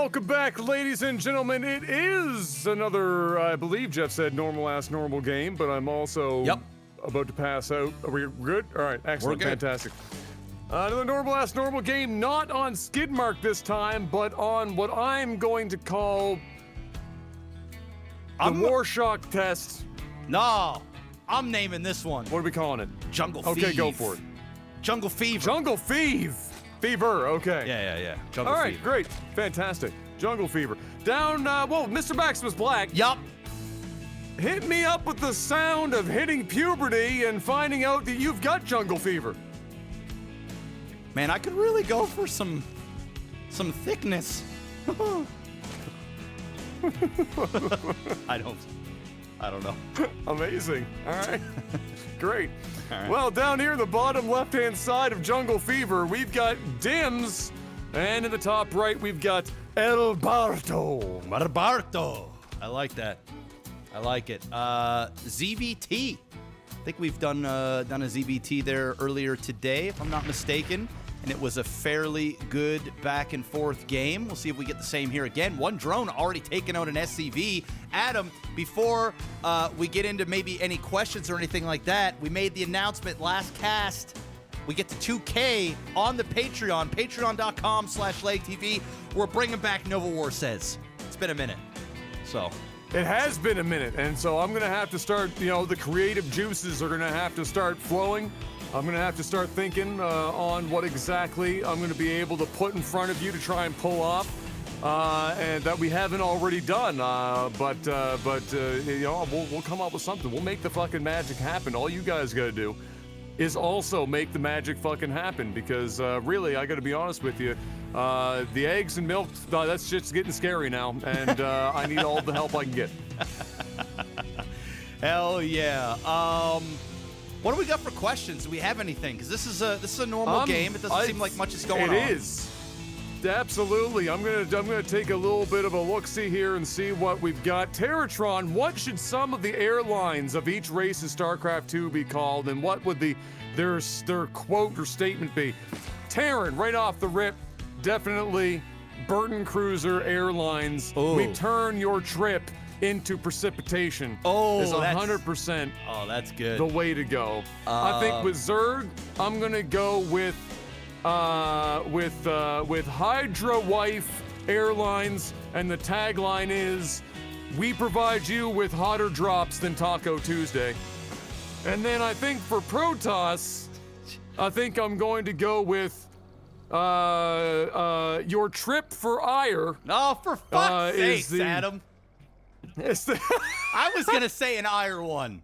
welcome back, ladies and gentlemen. It is another, I believe Jeff said, normal game, but I'm also about to pass out. Are we good? All right, excellent, fantastic. Another normal game, not on Skidmark this time, but on what I'm going to call the Warshock test. No, I'm naming this one. What are we calling it? Jungle Fever. Okay, go for it. Jungle Fever. Jungle Fever. Fever, okay. Yeah. Jungle Fever. All right, great. Fantastic. Jungle Fever. Down, whoa, Mr. Maximus Black. Yup. Hit me up with the sound of hitting puberty and finding out that you've got Jungle Fever. Man, I could really go for some thickness. I don't know. Amazing. All right. Great. All right. Well, down here in the bottom left-hand side of Jungle Fever, we've got Dyms, and in the top right, we've got elBarto. elBarto. I like that. I like it. ZVT. I think we've done a ZVT there earlier today, if I'm not mistaken. And it was a fairly good back and forth game. We'll see if we get the same here again. One drone already taken out an SCV. Adam, before we get into maybe any questions or anything like that, we made the announcement last cast. We get to 2K on the Patreon, patreon.com/LAGTV. We're bringing back Nova War Says. It's been a minute. So it has been a minute, and so I'm going to have to start, the creative juices are going to have to start flowing. I'm going to have to start thinking on what exactly I'm going to be able to put in front of you to try and pull off, and that we haven't already done. But we'll come up with something. We'll make the fucking magic happen. All you guys got to do is also make the magic fucking happen, because really, I got to be honest with you, the eggs and milk, that's just getting scary now, and I need all the help I can get. Hell yeah. What do we got for questions? Do we have anything? Because this is a normal game. It doesn't seem like much is going on. It is. Absolutely. I'm gonna take a little bit of a look-see here and see what we've got. Terratron, what should some of the airlines of each race of Starcraft 2 be called, and what would their quote or statement be? Terran, right off the rip, definitely Burton Cruiser Airlines. Ooh. We turn your trip into precipitation. Oh, is 100%. Oh, that's good. The way to go. I think with Zerg, I'm gonna go with Hydra Wife Airlines, and the tagline is, "We provide you with hotter drops than Taco Tuesday." And then I think for Protoss, I think I'm going to go with your trip for ire. Oh, for fuck's sakes, Adam. I was gonna say an ire one.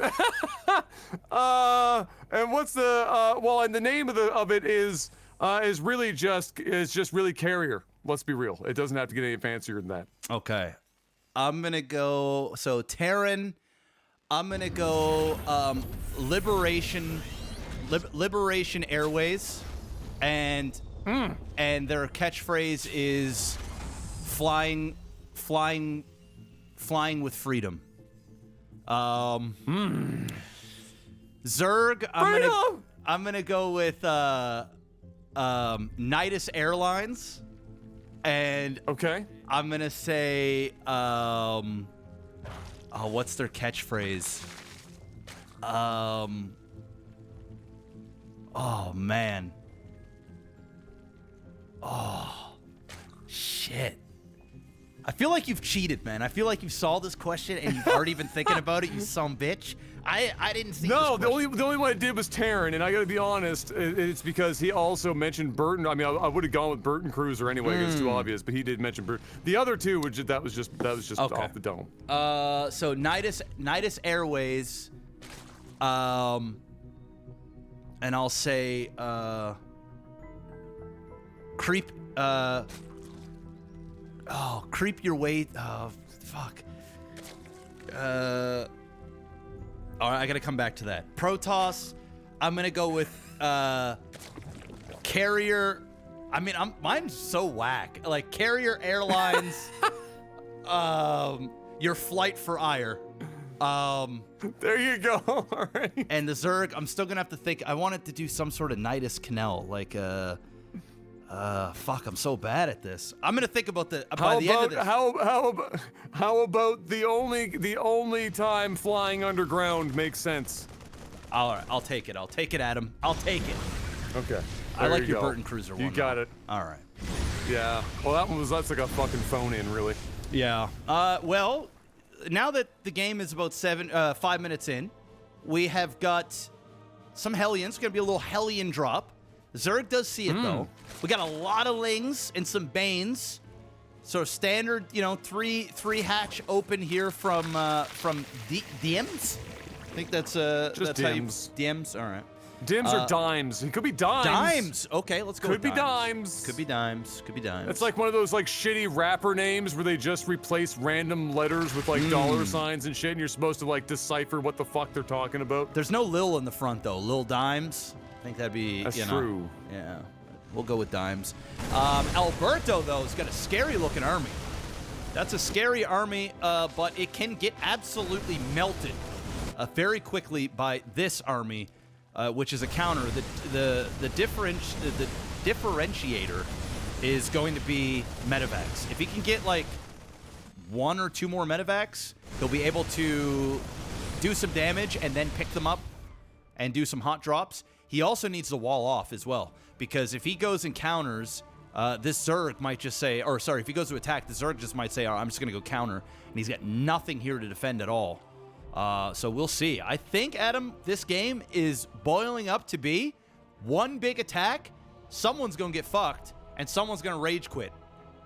And what's the and the name of it is really just Carrier. Let's be real. It doesn't have to get any fancier than that. Okay. I'm gonna go Terran. I'm gonna go Liberation Airways, and their catchphrase is flying with freedom. Zerg, I'm gonna go with Nidus Airlines, and I'm gonna say what's their catchphrase? Oh man. Oh shit. I feel like you've cheated, man. I feel like you saw this question and you've already been thinking about it, you son bitch. I didn't see this question. The only one I did was Terran, and I gotta be honest, it's because he also mentioned Burton. I mean, I would have gone with Burton Cruiser anyway, it's too obvious, but he did mention Burton. The other two, that was just off the dome. So Nidus Airways, and I'll say, creep your way. Oh, fuck. All right, I gotta come back to that. Protoss, I'm gonna go with Carrier. I mean, mine's so whack. Like Carrier Airlines, your flight for ire. There you go. All right. And the Zerg, I'm still gonna have to think. I wanted to do some sort of Nidus Canal, like Fuck, I'm so bad at this. I'm gonna think about the by the end of this. How about the only time flying underground makes sense? All right, I'll take it. I'll take it, Adam. I'll take it. Okay. I like your Burton Cruiser one. You got it. All right. Yeah. Well, that's like a fucking phone in, really. Yeah. Well, now that the game is about 5 minutes in, we have got some Hellions. It's gonna be a little Hellion drop. Zerg does see it though. We got a lot of Lings and some Banes. So standard, you know, three hatch open here from Dyms. I think that's just that's Dyms. How you, Dyms. All right. Dyms or Dimes? It could be Dimes. Dimes. Okay, let's go. Could be Dimes. Dimes. Could be Dimes. Could be Dimes. It's like one of those like shitty rapper names where they just replace random letters with like dollar signs and shit, and you're supposed to like decipher what the fuck they're talking about. There's no Lil in the front though. Lil Dimes. I think that'd be. That's you know, true. Yeah. We'll go with Dimes. elBarto though has got a scary looking army. That's a scary army, but it can get absolutely melted very quickly by this army. Which is a counter. The differentiator is going to be medevacs. If he can get like 1 or 2 more medevacs, he'll be able to do some damage and then pick them up and do some hot drops. He also needs to wall off as well, because if he goes and counters, this Zerg might just say, or sorry, if he goes to attack, the Zerg just might say, oh, I'm just going to go counter, and he's got nothing here to defend at all. So we'll see. I think, Adam, this game is boiling up to be one big attack. Someone's going to get fucked, and someone's going to rage quit.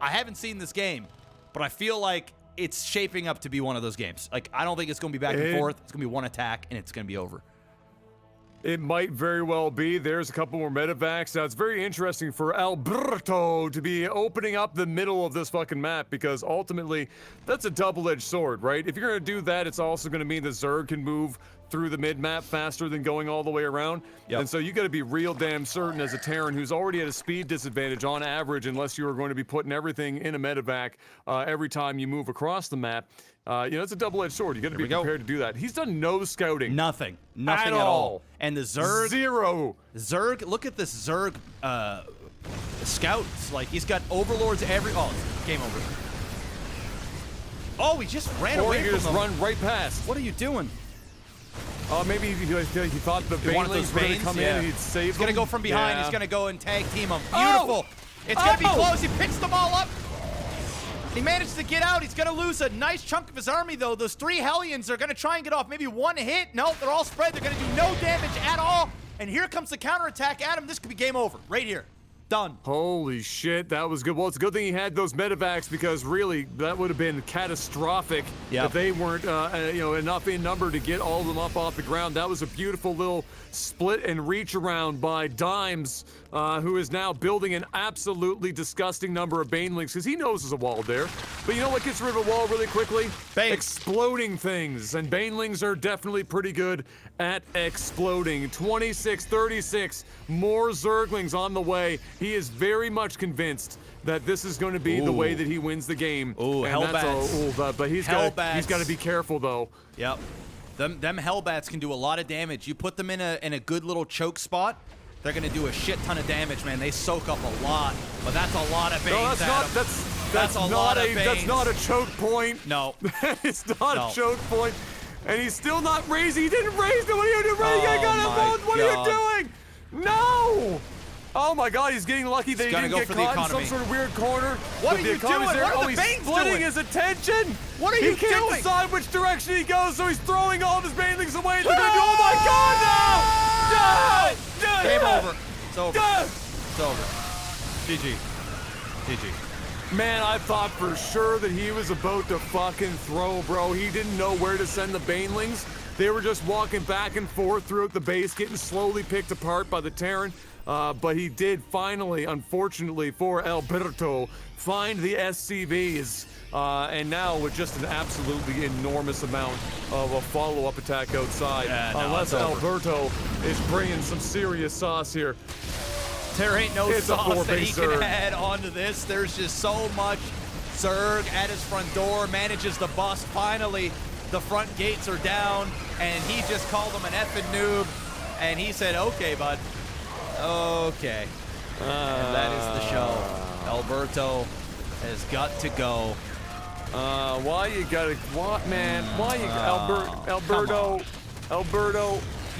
I haven't seen this game, but I feel like it's shaping up to be one of those games. Like, I don't think it's going to be back and forth. It's going to be one attack, and it's going to be over. It might very well be. There's a couple more medevacs. Now, it's very interesting for elBarto to be opening up the middle of this fucking map, because ultimately, that's a double-edged sword, right? If you're going to do that, it's also going to mean the Zerg can move through the mid-map faster than going all the way around. Yep. And so you got to be real damn certain as a Terran who's already at a speed disadvantage on average, unless you are going to be putting everything in a medevac every time you move across the map. You know, it's a double-edged sword. You got to be prepared to do that. He's done no scouting. Nothing at all. And the Zerg, zero. Zerg, look at this Zerg scouts. Like, he's got overlords every. Oh, game over. Oh, he just ran away from them. Run right past. What are you doing? Maybe he thought the Banelings were going to come in and he'd save He's going to go from behind. He's going to go and tag team them. Oh! Beautiful. It's going to be close. He picks them all up. He managed to get out. He's going to lose a nice chunk of his army, though. Those 3 Hellions are going to try and get off maybe 1 hit. No, they're all spread. They're going to do no damage at all. And here comes the counterattack. Adam, this could be game over right here. Done. Holy shit, that was good. Well, it's a good thing he had those medevacs, because really, that would have been catastrophic if they weren't, you know, enough in number to get all of them up off the ground. That was a beautiful little split and reach around by Dimes, who is now building an absolutely disgusting number of Banelings, because he knows there's a wall there. But you know what gets rid of a wall really quickly? Exploding things. And Banelings are definitely pretty good at exploding. 26-36, more Zerglings on the way. He is very much convinced that this is going to be the way that he wins the game. Ooh, Hellbats. But he's got to be careful, though. Yep. Them Hellbats can do a lot of damage. You put them in a good little choke spot, they're going to do a shit ton of damage, man. They soak up a lot. But that's a lot of Banes, no, that's not a choke point. No. It's not a choke point. And he's still not raising. He didn't raise them. What are you doing? What are you doing? No! Oh my God, he's getting lucky that he didn't get caught in some sort of weird corner. What are you doing? What are the Banes doing? He's splitting his attention. What are you doing? He can't decide which direction he goes, so he's throwing all of his Banelings away. They're gonna do, oh my God, no! Game over. It's over. It's over. GG. GG. Man, I thought for sure that he was about to fucking throw, bro. He didn't know where to send the Banelings. They were just walking back and forth throughout the base, getting slowly picked apart by the Terran. But he did finally, unfortunately for elBarto, find the SCVs. And now with just an absolutely enormous amount of a follow-up attack outside. Unless elBarto is bringing some serious sauce here. There ain't no sauce that he can add onto this. There's just so much. Zerg at his front door manages to bust. Finally, the front gates are down, and he just called him an effing noob. And he said, okay, bud. Okay. And that is the show. elBarto has got to go. Why you gotta, what, man? Why you, elBarto,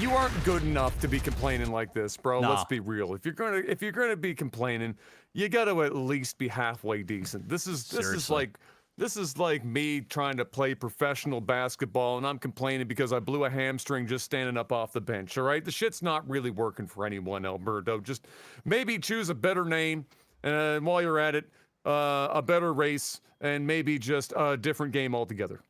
you aren't good enough to be complaining like this, bro. Nah. Let's be real. If you're gonna be complaining, you gotta at least be halfway decent. This is like me trying to play professional basketball, and I'm complaining because I blew a hamstring just standing up off the bench. All right, the shit's not really working for anyone, elBarto. Just maybe choose a better name, and while you're at it, a better race, and maybe just a different game altogether.